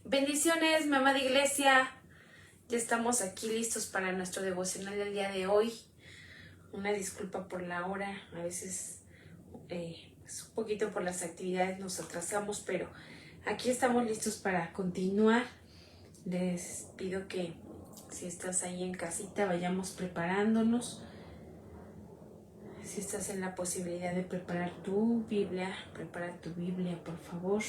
Bendiciones, mi amada iglesia. Ya estamos aquí listos para nuestro devocional del día de hoy. Una disculpa por la hora, a veces pues, un poquito por las actividades nos atrasamos, pero aquí estamos listos para continuar. Les pido que si estás ahí en casita vayamos preparándonos. Si estás en la posibilidad de preparar tu Biblia, prepara tu Biblia, por favor.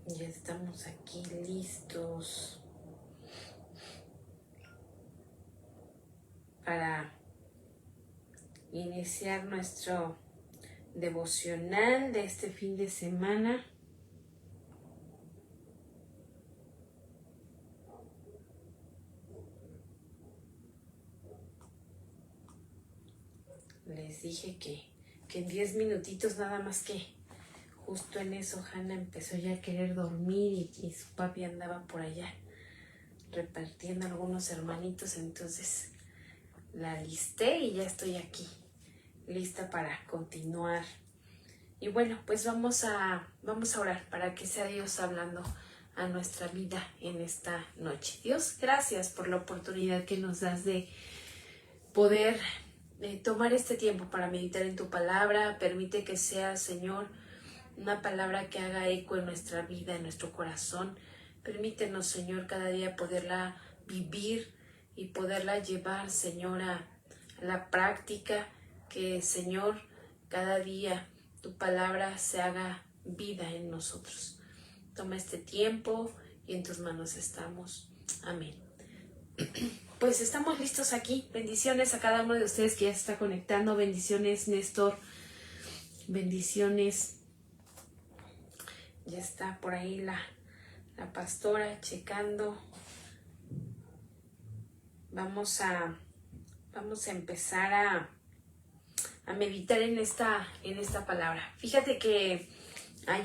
Ya estamos aquí listos para iniciar nuestro devocional de este fin de semana. Les dije que en 10 minutitos, nada más que justo en eso Hannah empezó ya a querer dormir y su papi andaba por allá repartiendo algunos hermanitos, entonces la alisté y ya estoy aquí lista para continuar. Y bueno, pues vamos a orar para que sea Dios hablando a nuestra vida en esta noche. Dios, gracias por la oportunidad que nos das de poder tomar este tiempo para meditar en tu palabra. Permite que sea, Señor, una palabra que haga eco en nuestra vida, en nuestro corazón. Permítenos, Señor, cada día poderla vivir y poderla llevar, Señor, a la práctica. Que, Señor, cada día tu palabra se haga vida en nosotros. Toma este tiempo y en tus manos estamos. Amén. Pues estamos listos aquí. Bendiciones a cada uno de ustedes que ya se está conectando. Bendiciones, Néstor. Bendiciones. Ya está por ahí la pastora checando. Vamos a empezar a meditar en esta palabra. Fíjate que el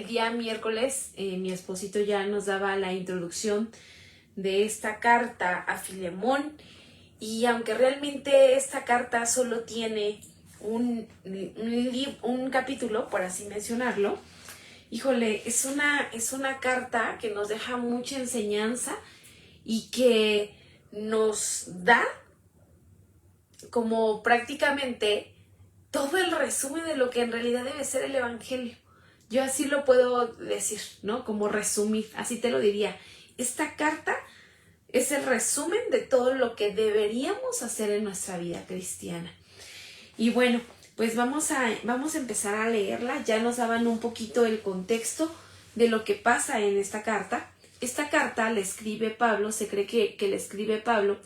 día miércoles mi esposito ya nos daba la introducción de esta carta a Filemón, y aunque realmente esta carta solo tiene un capítulo, por así mencionarlo, híjole, es una carta que nos deja mucha enseñanza y que nos da como prácticamente todo el resumen de lo que en realidad debe ser el evangelio. Yo así lo puedo decir, ¿no? Como resumir, así te lo diría. Esta carta es el resumen de todo lo que deberíamos hacer en nuestra vida cristiana. Y bueno, pues vamos a empezar a leerla. Ya nos daban un poquito el contexto de lo que pasa en esta carta. Esta carta la escribe Pablo, se cree que la escribe Pablo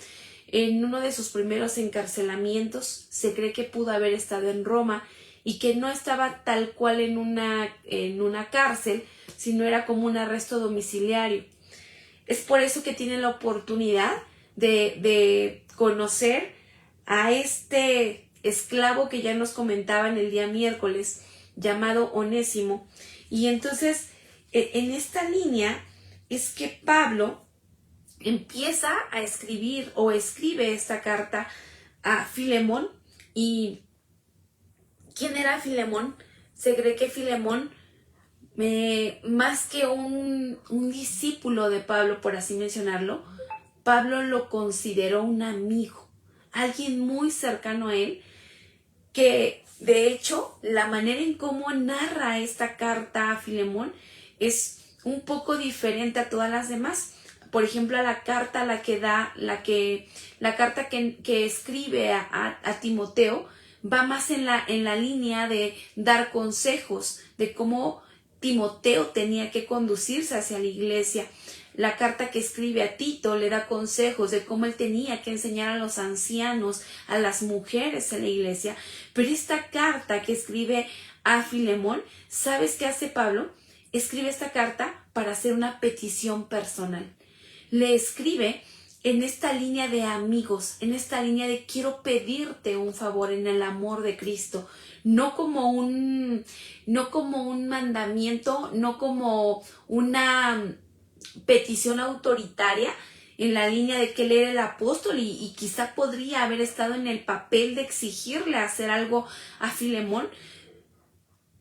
en uno de sus primeros encarcelamientos. Se cree que pudo haber estado en Roma y que no estaba tal cual en una cárcel, sino era como un arresto domiciliario. Es por eso que tiene la oportunidad de conocer a este esclavo que ya nos comentaban el día miércoles, llamado Onésimo. Y entonces, en esta línea es que Pablo empieza a escribir o escribe esta carta a Filemón. ¿Y quién era Filemón? Se cree que Filemón, más que un discípulo de Pablo, por así mencionarlo, Pablo lo consideró un amigo, alguien muy cercano a él, que de hecho la manera en cómo narra esta carta a Filemón es un poco diferente a todas las demás. Por ejemplo, a la carta la carta que escribe a Timoteo va más en la línea de dar consejos de cómo Timoteo tenía que conducirse hacia la iglesia. La carta que escribe a Tito le da consejos de cómo él tenía que enseñar a los ancianos, a las mujeres en la iglesia. Pero esta carta que escribe a Filemón, ¿sabes qué hace Pablo? Escribe esta carta para hacer una petición personal. Le escribe en esta línea de amigos, en esta línea de quiero pedirte un favor en el amor de Cristo, no como un mandamiento, no como una petición autoritaria. en la línea de que él era el apóstol y quizá podría haber estado en el papel de exigirle hacer algo a Filemón,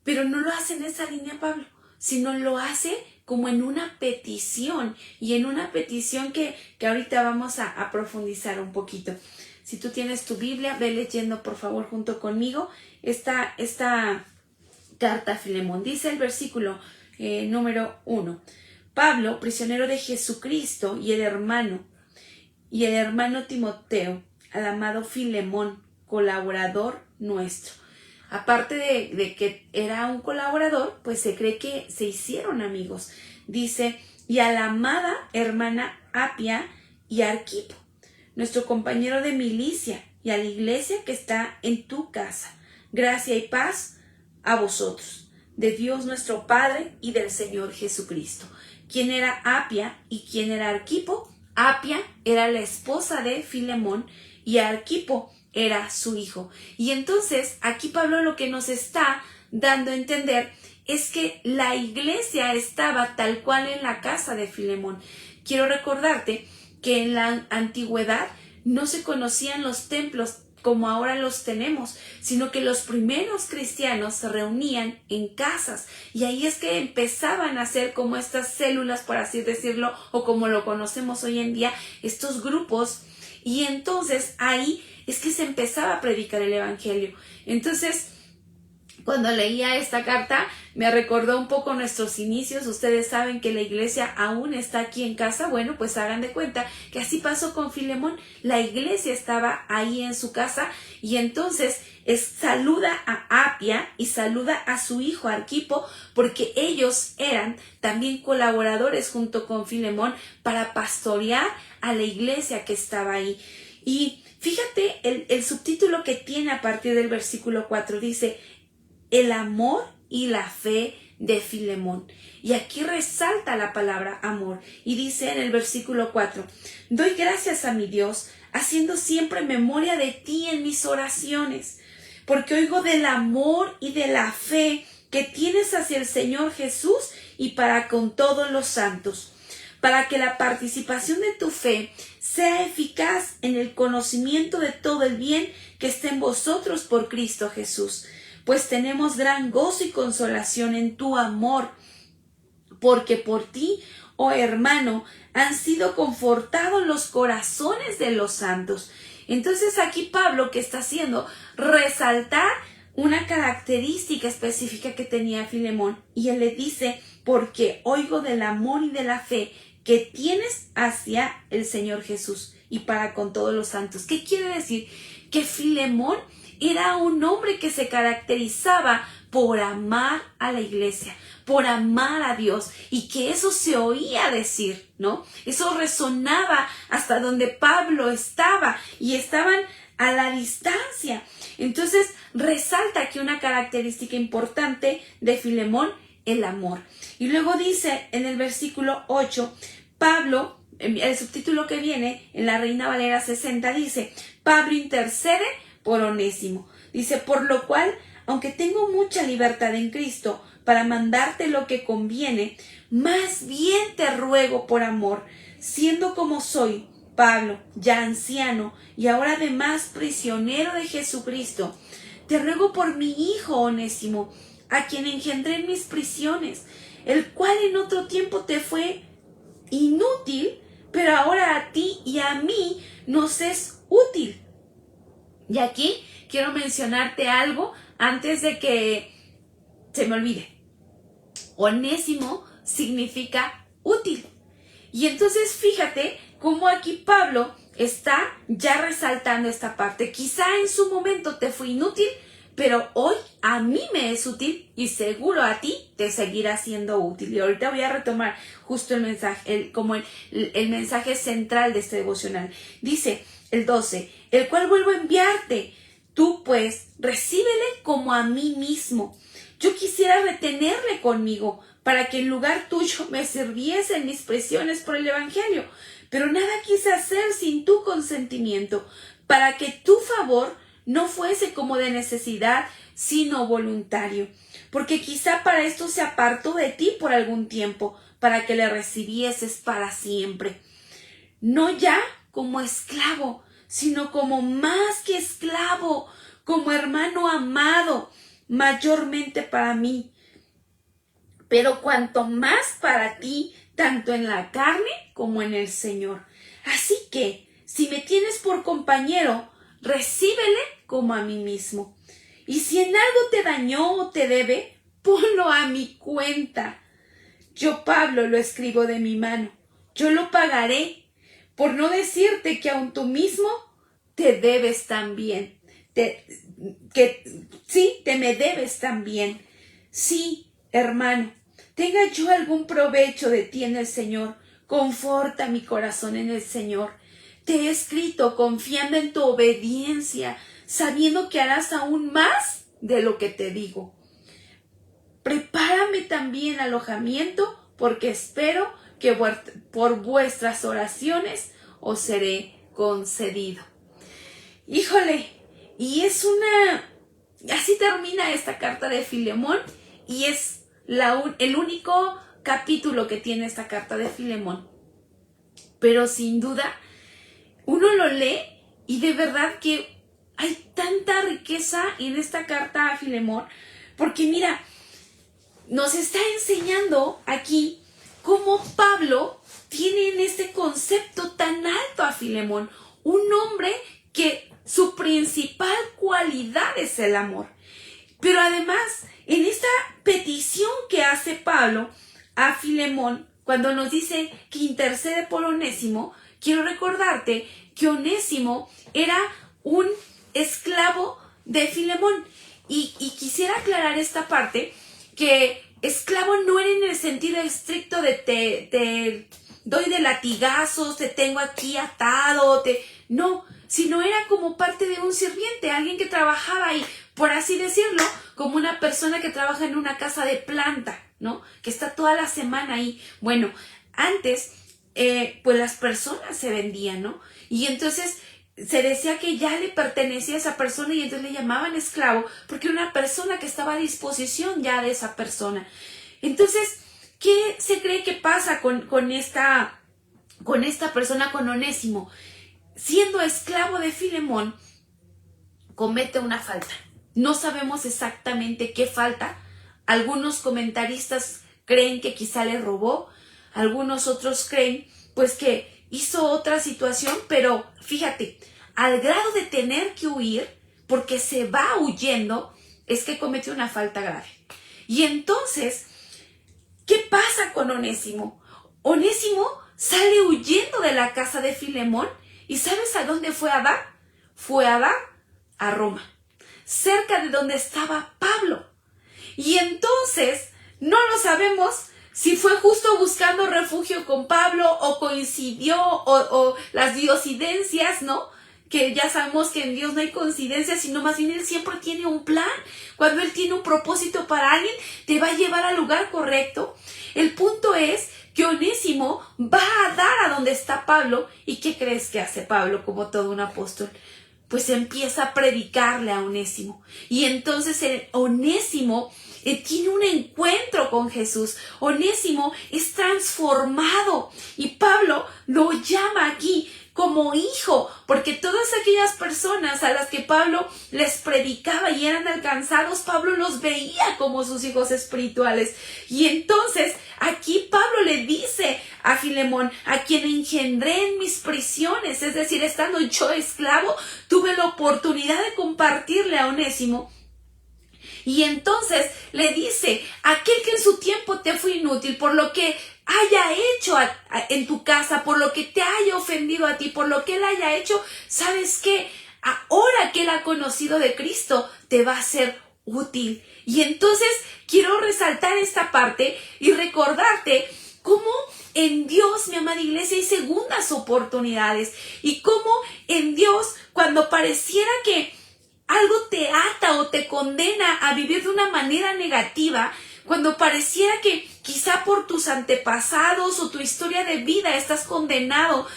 pero no lo hace en esa línea Pablo, sino lo hace como en una petición, y en una petición que ahorita vamos a profundizar un poquito. Si tú tienes tu Biblia, ve leyendo por favor junto conmigo esta carta a Filemón. Dice el versículo número 1. Pablo, prisionero de Jesucristo, y el hermano Timoteo, al amado Filemón, colaborador nuestro. Aparte de que era un colaborador, pues se cree que se hicieron amigos. Dice, y a la amada hermana Apia y Arquipo, nuestro compañero de milicia, y a la iglesia que está en tu casa. Gracia y paz a vosotros, de Dios nuestro Padre y del Señor Jesucristo. ¿Quién era Apia y quién era Arquipo? Apia era la esposa de Filemón y Arquipo era su hijo. Y entonces aquí Pablo lo que nos está dando a entender es que la iglesia estaba tal cual en la casa de Filemón. Quiero recordarte que en la antigüedad no se conocían los templos como ahora los tenemos, sino que los primeros cristianos se reunían en casas, y ahí es que empezaban a hacer como estas células, por así decirlo, o como lo conocemos hoy en día, estos grupos, y entonces ahí es que se empezaba a predicar el evangelio. Entonces, cuando leía esta carta, me recordó un poco nuestros inicios. Ustedes saben que la iglesia aún está aquí en casa. Bueno, pues hagan de cuenta que así pasó con Filemón. La iglesia estaba ahí en su casa, y entonces saluda a Apia y saluda a su hijo Arquipo, porque ellos eran también colaboradores junto con Filemón para pastorear a la iglesia que estaba ahí. Y fíjate el subtítulo que tiene a partir del versículo 4, dice: el amor y la fe de Filemón. Y aquí resalta la palabra amor. Y dice en el versículo 4, doy gracias a mi Dios, haciendo siempre memoria de ti en mis oraciones, porque oigo del amor y de la fe que tienes hacia el Señor Jesús y para con todos los santos, para que la participación de tu fe sea eficaz en el conocimiento de todo el bien que está en vosotros por Cristo Jesús. Pues tenemos gran gozo y consolación en tu amor, porque por ti, oh hermano, han sido confortados los corazones de los santos. Entonces aquí Pablo, ¿qué está haciendo? Resaltar una característica específica que tenía Filemón, y él le dice: porque oigo del amor y de la fe que tienes hacia el Señor Jesús y para con todos los santos. ¿Qué quiere decir? Que Filemón era un hombre que se caracterizaba por amar a la iglesia, por amar a Dios, y que eso se oía decir, ¿no? Eso resonaba hasta donde Pablo estaba, y estaban a la distancia. Entonces resalta aquí una característica importante de Filemón: el amor. Y luego dice en el versículo 8, Pablo, el subtítulo que viene en la Reina Valera 60 dice: Pablo intercede por Onésimo. Dice: por lo cual, aunque tengo mucha libertad en Cristo para mandarte lo que conviene, más bien te ruego por amor, siendo como soy, Pablo, ya anciano y ahora además prisionero de Jesucristo, te ruego por mi hijo Onésimo, a quien engendré en mis prisiones, el cual en otro tiempo te fue inútil, pero ahora a ti y a mí nos es útil. Y aquí quiero mencionarte algo antes de que se me olvide. Onésimo significa útil. Y entonces fíjate cómo aquí Pablo está ya resaltando esta parte. Quizá en su momento te fue inútil, pero hoy a mí me es útil, y seguro a ti te seguirá siendo útil. Y ahorita voy a retomar justo el mensaje, el mensaje central de este devocional. Dice el 12, el cual vuelvo a enviarte. Tú pues recíbele como a mí mismo. Yo quisiera retenerle conmigo, para que en lugar tuyo me sirviese en mis prisiones por el evangelio. Pero nada quise hacer sin tu consentimiento, para que tu favor no fuese como de necesidad, sino voluntario. Porque quizá para esto se apartó de ti por algún tiempo, para que le recibieses para siempre. no ya como esclavo, sino como más que esclavo, como hermano amado, mayormente para mí, pero cuanto más para ti, tanto en la carne como en el Señor. Así que, si me tienes por compañero, recíbele como a mí mismo. Y si en algo te dañó o te debe, ponlo a mi cuenta. Yo, Pablo, lo escribo de mi mano. Yo lo pagaré, por no decirte que aun tú mismo te debes también. Te me debes también. Sí, hermano, tenga yo algún provecho de ti en el Señor, conforta mi corazón en el Señor. Te he escrito confiando en tu obediencia, sabiendo que harás aún más de lo que te digo. Prepárame también alojamiento, porque espero que por vuestras oraciones os seré concedido. Híjole, y así termina esta carta de Filemón, y es el único capítulo que tiene esta carta de Filemón. Pero sin duda, uno lo lee y de verdad que hay tanta riqueza en esta carta a Filemón, porque mira, nos está enseñando aquí cómo Pablo tiene en este concepto tan alto a Filemón, un hombre que su principal cualidad es el amor. Pero además, en esta petición que hace Pablo a Filemón, cuando nos dice que intercede por Onésimo, quiero recordarte que Onésimo era un esclavo de Filemón. Y quisiera aclarar esta parte, que esclavo no era en el sentido estricto de te doy de latigazos, te tengo aquí atado, no, sino era como parte de un sirviente, alguien que trabajaba ahí, por así decirlo, como una persona que trabaja en una casa de planta, ¿no? Que está toda la semana ahí. Bueno, antes, pues las personas se vendían, ¿no? Y entonces se decía que ya le pertenecía a esa persona y entonces le llamaban esclavo porque era una persona que estaba a disposición ya de esa persona. Entonces, ¿qué se cree que pasa con esta persona, con Onésimo? Siendo esclavo de Filemón, comete una falta. No sabemos exactamente qué falta. Algunos comentaristas creen que quizá le robó, algunos otros creen pues que hizo otra situación, pero fíjate, al grado de tener que huir, porque se va huyendo, es que cometió una falta grave. Y entonces, ¿qué pasa con Onésimo? Onésimo sale huyendo de la casa de Filemón, y ¿sabes a dónde fue a dar? Fue a dar a Roma, cerca de donde estaba Pablo. Y entonces, no lo sabemos si fue justo buscando refugio con Pablo o coincidió o las diosidencias, ¿no? Que ya sabemos que en Dios no hay coincidencias, sino más bien Él siempre tiene un plan. Cuando Él tiene un propósito para alguien, te va a llevar al lugar correcto. El punto es que Onésimo va a dar a donde está Pablo. ¿Y qué crees que hace Pablo como todo un apóstol? Pues empieza a predicarle a Onésimo. Y entonces Onésimo tiene un encuentro con Jesús. Onésimo es transformado. Y Pablo lo llama aquí como hijo, porque todas aquellas personas a las que Pablo les predicaba y eran alcanzados, Pablo los veía como sus hijos espirituales. Y entonces aquí Pablo le dice a Filemón, a quien engendré en mis prisiones, es decir, estando yo esclavo, tuve la oportunidad de compartirle a Onésimo. Y entonces le dice, aquel que en su tiempo te fue inútil, por lo que haya hecho en tu casa, por lo que te haya ofendido a ti, por lo que él haya hecho, ¿sabes qué? Ahora que él ha conocido de Cristo, te va a ser útil. Y entonces quiero resaltar esta parte y recordarte cómo en Dios, mi amada iglesia, hay segundas oportunidades. Y cómo en Dios, cuando pareciera que algo te ata o te condena a vivir de una manera negativa, cuando pareciera que quizá por tus antepasados o tu historia de vida estás condenado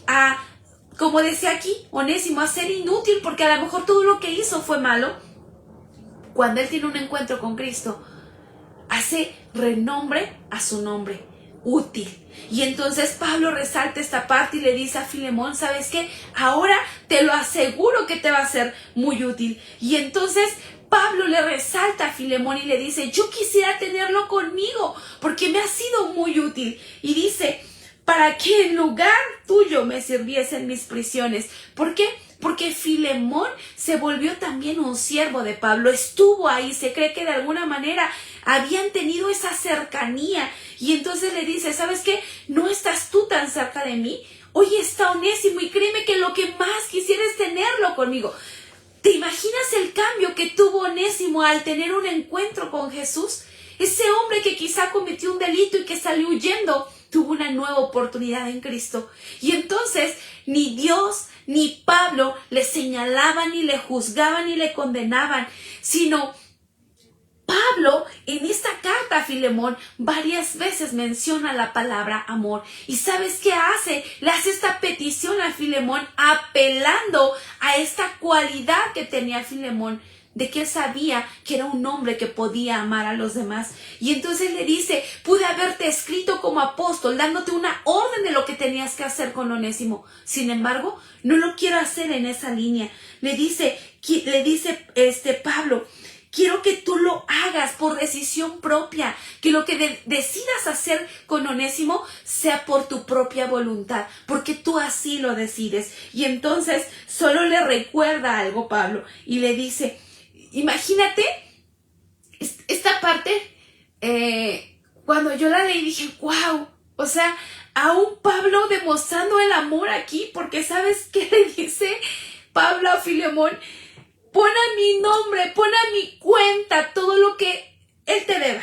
a, como decía aquí Onésimo, a ser inútil porque a lo mejor todo lo que hizo fue malo, cuando él tiene un encuentro con Cristo, hace renombre a su nombre. útil. Y entonces Pablo resalta esta parte y le dice a Filemón, ¿sabes qué? Ahora te lo aseguro que te va a ser muy útil. Y entonces Pablo le resalta a Filemón y le dice, yo quisiera tenerlo conmigo porque me ha sido muy útil. Y dice, para que en lugar tuyo me sirviesen mis prisiones. ¿Por qué? Porque Filemón se volvió también un siervo de Pablo, estuvo ahí, se cree que de alguna manera habían tenido esa cercanía. Y entonces le dice, ¿sabes qué? No estás tú tan cerca de mí, hoy está Onésimo y créeme que lo que más quisiera es tenerlo conmigo. ¿Te imaginas el cambio que tuvo Onésimo al tener un encuentro con Jesús? Ese hombre que quizá cometió un delito y que salió huyendo, tuvo una nueva oportunidad en Cristo. Y entonces ni Dios ni Pablo le señalaban, ni le juzgaban, ni le condenaban, sino Pablo en esta carta a Filemón varias veces menciona la palabra amor. ¿Y sabes qué hace? Le hace esta petición a Filemón apelando a esta cualidad que tenía Filemón, de que él sabía que era un hombre que podía amar a los demás. Y entonces le dice, pude haberte escrito como apóstol, dándote una orden de lo que tenías que hacer con Onésimo. Sin embargo, no lo quiero hacer en esa línea. Le dice Pablo, quiero que tú lo hagas por decisión propia, que lo que decidas hacer con Onésimo sea por tu propia voluntad, porque tú así lo decides. Y entonces solo le recuerda algo Pablo y le dice, imagínate esta parte, cuando yo la leí dije, wow, o sea, aún Pablo demostrando el amor aquí, porque ¿sabes qué le dice Pablo a Filemón? Pon a mi nombre, pon a mi cuenta todo lo que él te deba.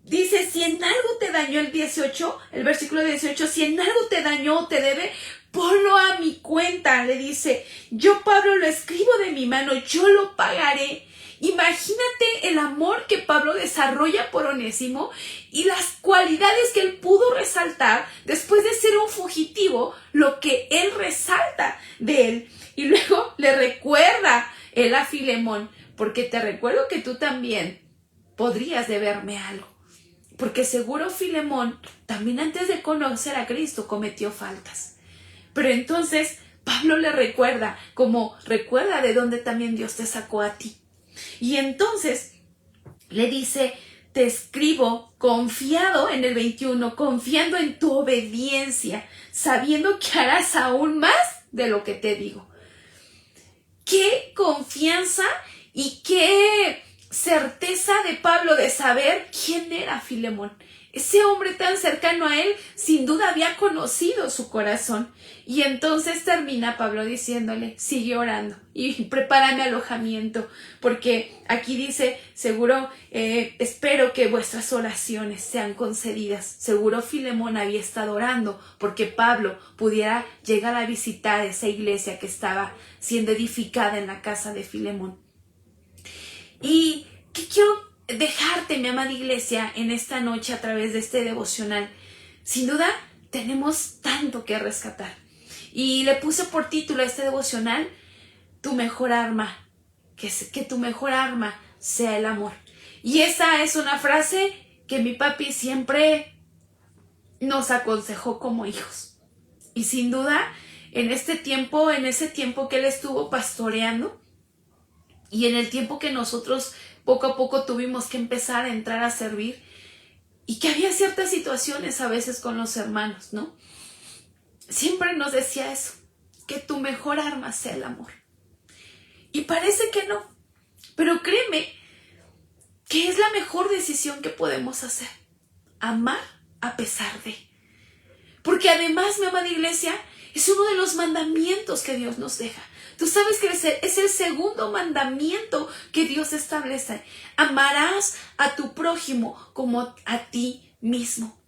Dice, si en algo te dañó el versículo 18, si en algo te dañó o te debe, ponlo a mi cuenta. Le dice, yo Pablo lo escribo de mi mano, yo lo pagaré. Imagínate el amor que Pablo desarrolla por Onésimo y las cualidades que él pudo resaltar después de ser un fugitivo, lo que él resalta de él. Y luego le recuerda él a Filemón, porque te recuerdo que tú también podrías deberme algo. Porque seguro Filemón también antes de conocer a Cristo cometió faltas. Pero entonces Pablo le recuerda, como recuerda de dónde también Dios te sacó a ti. Y entonces le dice, te escribo confiado en el 21, confiando en tu obediencia, sabiendo que harás aún más de lo que te digo. Qué confianza y qué certeza de Pablo de saber quién era Filemón. Ese hombre tan cercano a él, sin duda había conocido su corazón. Y entonces termina Pablo diciéndole, sigue orando y prepárame alojamiento, porque aquí dice, seguro, espero que vuestras oraciones sean concedidas. Seguro Filemón había estado orando porque Pablo pudiera llegar a visitar esa iglesia que estaba siendo edificada en la casa de Filemón. Y ¿qué quiero dejarte, mi amada iglesia, en esta noche a través de este devocional? Sin duda, tenemos tanto que rescatar. Y le puse por título a este devocional, tu mejor arma, que tu mejor arma sea el amor. Y esa es una frase que mi papi siempre nos aconsejó como hijos. Y sin duda, en ese tiempo que él estuvo pastoreando, y en el tiempo que nosotros poco a poco tuvimos que empezar a entrar a servir, y que había ciertas situaciones a veces con los hermanos, ¿no? Siempre nos decía eso, que tu mejor arma sea el amor. Y parece que no, pero créeme que es la mejor decisión que podemos hacer, amar a pesar de. Porque además, mi amada iglesia, es uno de los mandamientos que Dios nos deja. Tú sabes que es el segundo mandamiento que Dios establece. Amarás a tu prójimo como a ti mismo.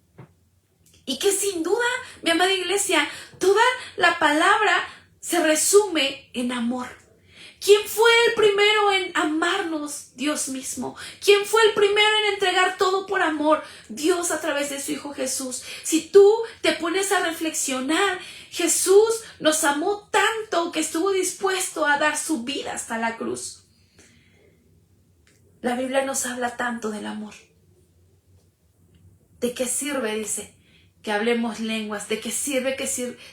Y que sin duda, mi amada iglesia, toda la palabra se resume en amor. ¿Quién fue el primero en amarnos? Dios mismo. ¿Quién fue el primero en entregar todo por amor? Dios a través de su Hijo Jesús. Si tú te pones a reflexionar, Jesús nos amó tanto que estuvo dispuesto a dar su vida hasta la cruz. La Biblia nos habla tanto del amor. ¿De qué sirve, dice, que hablemos lenguas? ¿De qué sirve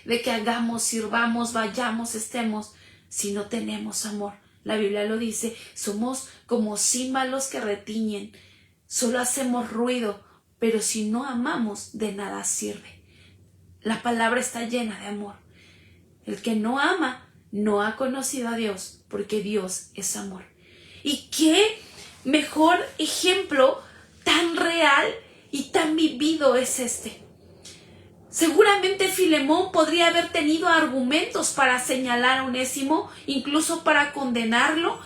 de que hagamos, sirvamos, vayamos, estemos, si no tenemos amor? La Biblia lo dice, somos como címbalos que retiñen, solo hacemos ruido, pero si no amamos, de nada sirve. La palabra está llena de amor. El que no ama no ha conocido a Dios, porque Dios es amor. ¿Y qué mejor ejemplo tan real y tan vivido es este? Seguramente Filemón podría haber tenido argumentos para señalar a Onésimo, incluso para condenarlo.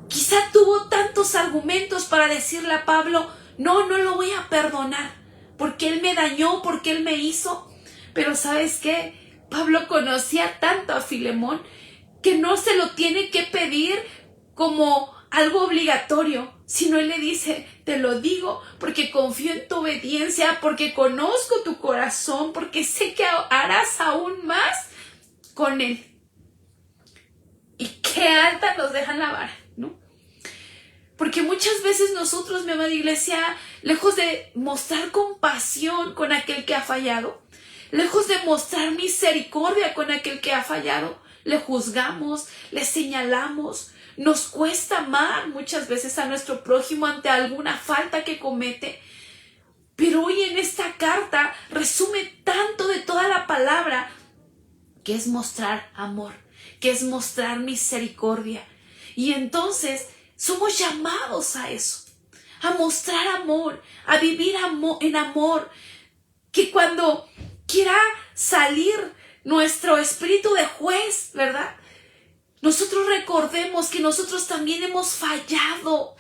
Quizá tuvo tantos argumentos para decirle a Pablo, no lo voy a perdonar, porque él me dañó, porque él me hizo. Pero ¿sabes qué? Pablo conocía tanto a Filemón que no se lo tiene que pedir como algo obligatorio, sino él le dice, te lo digo porque confío en tu obediencia, porque conozco tu corazón, porque sé que harás aún más con él. Y qué alta nos dejan la vara, ¿no? Porque muchas veces nosotros, mi amada iglesia, lejos de mostrar compasión con aquel que ha fallado, lejos de mostrar misericordia con aquel que ha fallado, le juzgamos, le señalamos. Nos cuesta amar muchas veces a nuestro prójimo ante alguna falta que comete. Pero hoy en esta carta resume tanto de toda la palabra, que es mostrar amor, que es mostrar misericordia. Y entonces somos llamados a eso, a mostrar amor, a vivir en amor, que cuando quiera salir nuestro espíritu de juez, ¿verdad? Nosotros recordemos que nosotros también hemos fallado,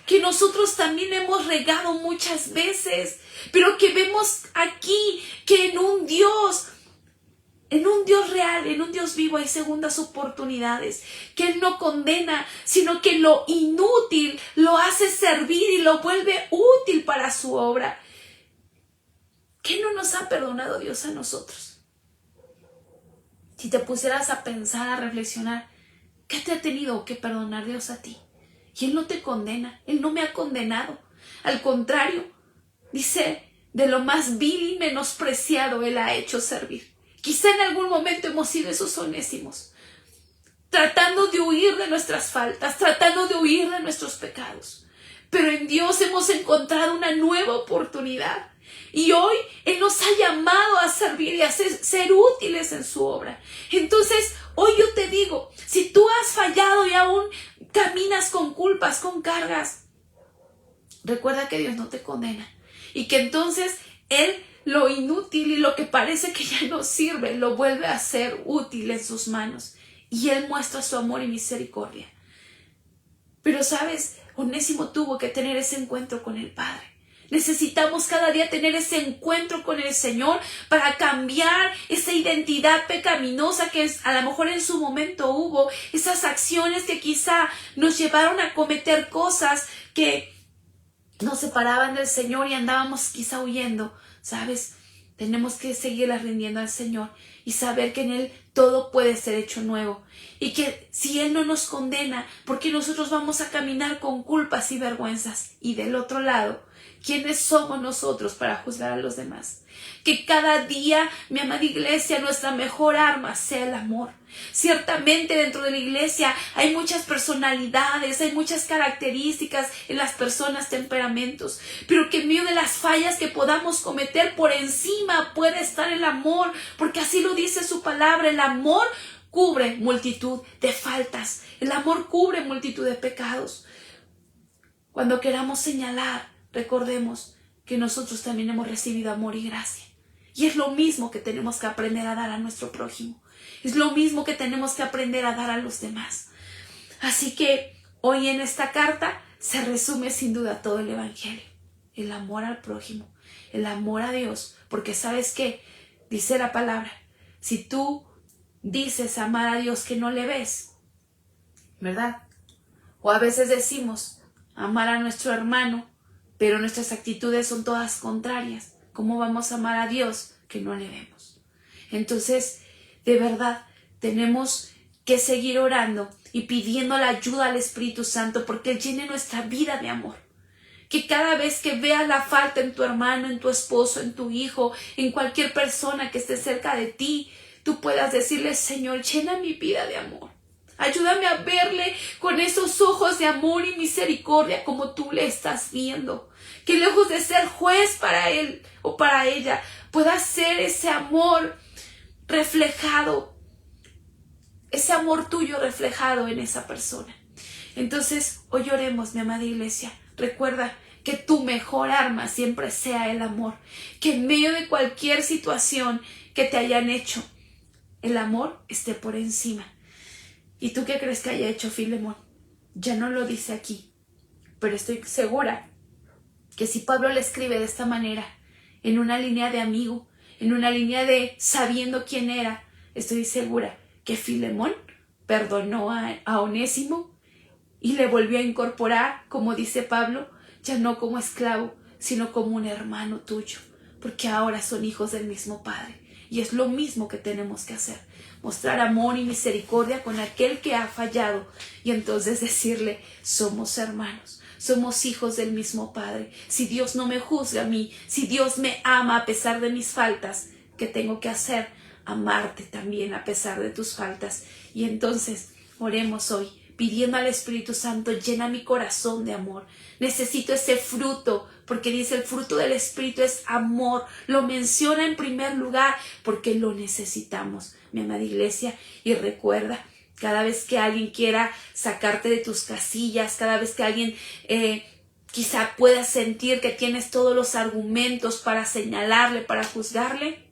que nosotros también hemos regado muchas veces, pero que vemos aquí que en un Dios real, en un Dios vivo hay segundas oportunidades, que Él no condena, sino que lo inútil lo hace servir y lo vuelve útil para su obra. ¿Qué no nos ha perdonado Dios a nosotros? Si te pusieras a pensar, a reflexionar, ¿qué te ha tenido que perdonar Dios a ti? Y Él no te condena, Él no me ha condenado. Al contrario, dice, de lo más vil y menospreciado Él ha hecho servir. Quizá en algún momento hemos sido esos Onésimos, tratando de huir de nuestras faltas, tratando de huir de nuestros pecados. Pero en Dios hemos encontrado una nueva oportunidad. Y hoy Él nos ha llamado a servir y a ser útiles en su obra. Entonces, hoy yo te digo, si tú has fallado y aún caminas con culpas, con cargas, recuerda que Dios no te condena. Y que entonces Él lo inútil y lo que parece que ya no sirve, lo vuelve a ser útil en sus manos. Y Él muestra su amor y misericordia. Pero, ¿sabes? Onésimo tuvo que tener ese encuentro con el Padre. Necesitamos cada día tener ese encuentro con el Señor para cambiar esa identidad pecaminosa que a lo mejor en su momento hubo, esas acciones que quizá nos llevaron a cometer cosas que nos separaban del Señor y andábamos quizá huyendo, ¿sabes? Tenemos que seguirlas rindiendo al Señor y saber que en Él todo puede ser hecho nuevo. Y que si Él no nos condena, porque nosotros vamos a caminar con culpas y vergüenzas. Y del otro lado, ¿quiénes somos nosotros para juzgar a los demás? Que cada día, mi amada iglesia, nuestra mejor arma sea el amor. Ciertamente dentro de la iglesia hay muchas personalidades, hay muchas características en las personas, temperamentos, pero que en medio de las fallas que podamos cometer, por encima puede estar el amor, porque así lo dice su palabra. El amor cubre multitud de faltas, el amor cubre multitud de pecados. Cuando queramos señalar, recordemos que nosotros también hemos recibido amor y gracia. Y es lo mismo que tenemos que aprender a dar a nuestro prójimo. Es lo mismo que tenemos que aprender a dar a los demás. Así que hoy en esta carta se resume sin duda todo el Evangelio. El amor al prójimo, el amor a Dios. Porque ¿sabes qué? Dice la palabra. Si tú dices amar a Dios que no le ves, ¿verdad? O a veces decimos amar a nuestro hermano, pero nuestras actitudes son todas contrarias. ¿Cómo vamos a amar a Dios que no le vemos? Entonces, de verdad, tenemos que seguir orando y pidiendo la ayuda al Espíritu Santo porque Él llene nuestra vida de amor. Que cada vez que veas la falta en tu hermano, en tu esposo, en tu hijo, en cualquier persona que esté cerca de ti, tú puedas decirle: Señor, llena mi vida de amor. Ayúdame a verle con esos ojos de amor y misericordia como tú le estás viendo. Que lejos de ser juez para él o para ella, pueda ser ese amor reflejado, ese amor tuyo reflejado en esa persona. Entonces, hoy oremos, mi amada iglesia. Recuerda que tu mejor arma siempre sea el amor. Que en medio de cualquier situación que te hayan hecho, el amor esté por encima. ¿Y tú qué crees que haya hecho Filemón? Ya no lo dice aquí, pero estoy segura que si Pablo le escribe de esta manera, en una línea de amigo, en una línea de sabiendo quién era, estoy segura que Filemón perdonó a Onésimo y le volvió a incorporar, como dice Pablo, ya no como esclavo, sino como un hermano tuyo, porque ahora son hijos del mismo Padre. Y es lo mismo que tenemos que hacer, mostrar amor y misericordia con aquel que ha fallado y entonces decirle: somos hermanos, somos hijos del mismo Padre. Si Dios no me juzga a mí, si Dios me ama a pesar de mis faltas, ¿qué tengo que hacer? Amarte también a pesar de tus faltas. Y entonces oremos hoy pidiendo al Espíritu Santo: llena mi corazón de amor. Necesito ese fruto, porque dice el fruto del Espíritu es amor. Lo menciona en primer lugar porque lo necesitamos, mi amada iglesia. Y recuerda, cada vez que alguien quiera sacarte de tus casillas, cada vez que alguien quizá pueda sentir que tienes todos los argumentos para señalarle, para juzgarle,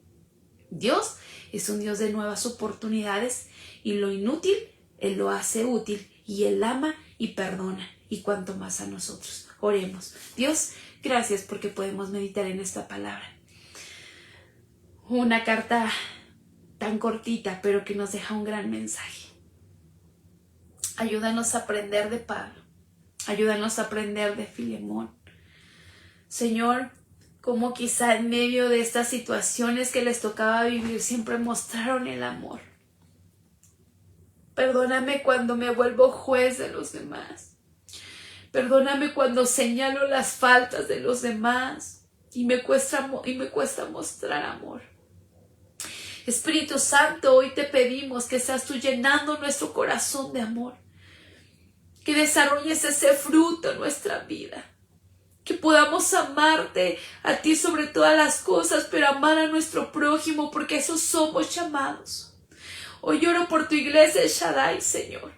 Dios es un Dios de nuevas oportunidades y lo inútil Él lo hace útil y Él ama y perdona, y cuanto más a nosotros. Oremos. Dios, gracias porque podemos meditar en esta palabra. Una carta tan cortita, pero que nos deja un gran mensaje. Ayúdanos a aprender de Pablo. Ayúdanos a aprender de Filemón. Señor, como quizá en medio de estas situaciones que les tocaba vivir, siempre mostraron el amor. Perdóname cuando me vuelvo juez de los demás. Perdóname cuando señalo las faltas de los demás y me cuesta mostrar amor. Espíritu Santo, hoy te pedimos que seas tú llenando nuestro corazón de amor. Que desarrolles ese fruto en nuestra vida. Que podamos amarte a ti sobre todas las cosas, pero amar a nuestro prójimo, porque esos somos llamados. Hoy oro por tu iglesia El Shaddai, Señor,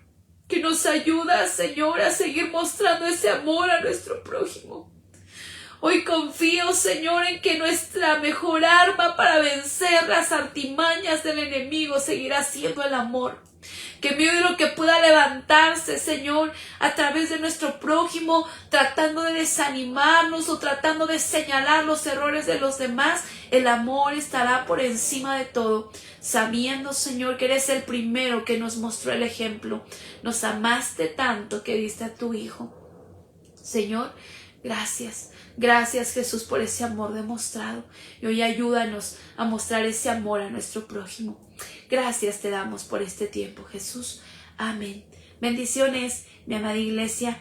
que nos ayuda, Señor, a seguir mostrando ese amor a nuestro prójimo. Hoy confío, Señor, en que nuestra mejor arma para vencer las artimañas del enemigo seguirá siendo el amor. Que en medio de lo que pueda levantarse, Señor, a través de nuestro prójimo, tratando de desanimarnos o tratando de señalar los errores de los demás, el amor estará por encima de todo, sabiendo, Señor, que eres el primero que nos mostró el ejemplo. Nos amaste tanto que diste a tu Hijo. Señor, gracias. Gracias, Jesús, por ese amor demostrado. Y hoy ayúdanos a mostrar ese amor a nuestro prójimo. Gracias te damos por este tiempo, Jesús. Amén. Bendiciones, mi amada iglesia.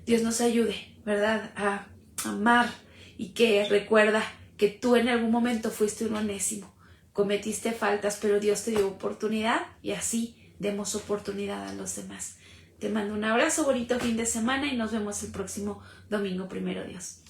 Dios nos ayude, ¿verdad?, a amar, y que recuerda que tú en algún momento fuiste un Onésimo. Cometiste faltas, pero Dios te dio oportunidad y así demos oportunidad a los demás. Te mando un abrazo, bonito fin de semana y nos vemos el próximo domingo, primero Dios.